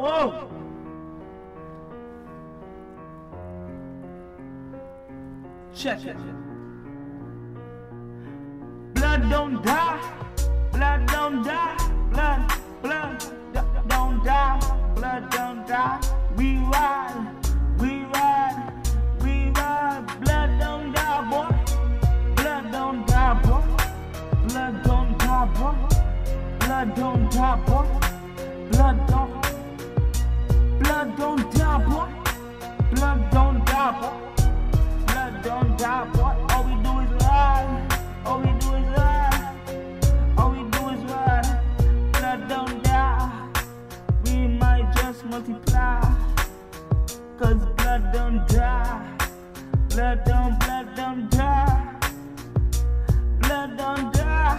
whoa. Check it. Blood don't die. Blood don't die. Blood don't die. Blood don't die. We ride. We ride. We ride. Blood don't die, boy. Blood don't die, boy. Blood don't die, boy. Blood don't die, boy. Blood don't die, boy. Blood don't die, boy. Blood don't die, boy. All we do is ride. All we do is ride. All we do is ride. Blood don't die. We might just multiply. Cause blood don't die. Blood don't die. Blood don't die.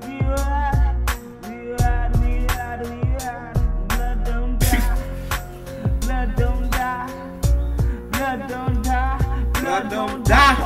We ride. We ride. We ride. We ride. Blood don't die. Blood don't die. Blood don't die. Blood don't die.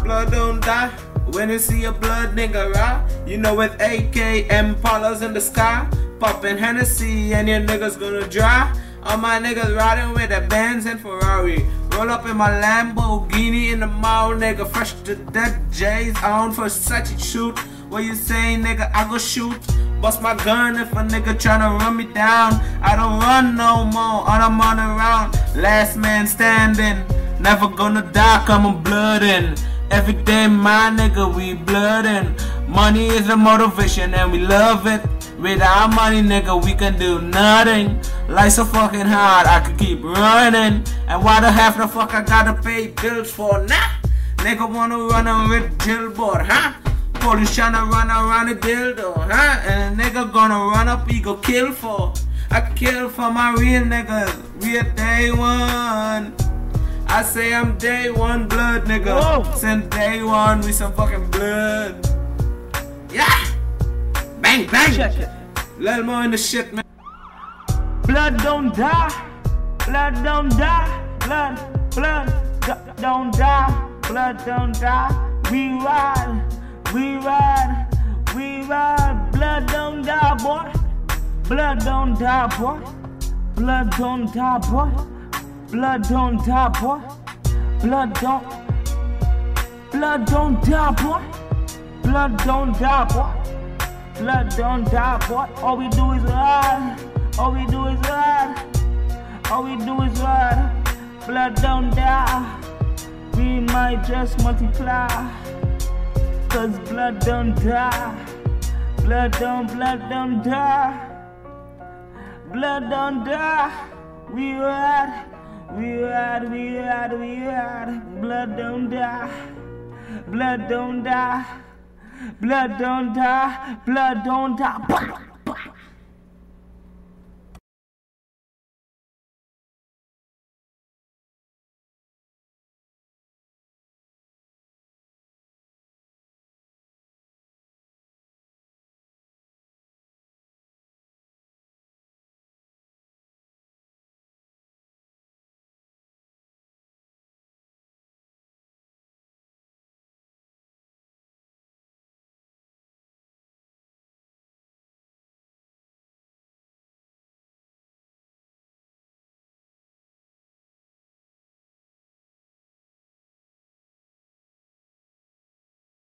Blood don't die. When you see a blood nigga ride, you know with AK Impalas in the sky, poppin' Hennessy and your niggas gonna dry. All my niggas riding with the Benz and Ferrari. Roll up in my Lamborghini in the mall, nigga. Fresh to death, J's on Versace shoot. What you saying, nigga? I go shoot. Bust my gun if a nigga tryna run me down. I don't run no more, I'm on around. Last man standing, never gonna die, coming bloodin'. Every day, my nigga, we bloodin'. Money is the motivation and we love it. Without money, nigga, we can do nothing. Life's so fucking hard, I could keep running. And why the half the fuck I gotta pay bills for? Nah, nigga wanna run on with Gilbert, huh? Police tryna run around the dildo, huh? And a nigga gonna run up, he go kill for. I kill for my real niggas, we at day one. I say I'm day one blood, nigga. Whoa. Since day one, we some fucking blood. Yeah! Bang, bang! Check it. Little more in the shit, man. Blood don't die. Blood don't die. Blood don't die. Blood don't die. We ride. We ride. We ride. Blood don't die, boy. Blood don't die, boy. Blood don't die, boy. Blood don't die, boy. Blood don't die, boy. Blood don't die, boy. Blood don't die, boy. All we do is ride. All we do is ride. All we do is ride. Blood don't die. We might just multiply. Cause blood don't die. Blood don't die. Blood don't die. We ride. We ride, we ride, we ride. Blood don't die. Blood don't die. Blood don't die. Blood don't die.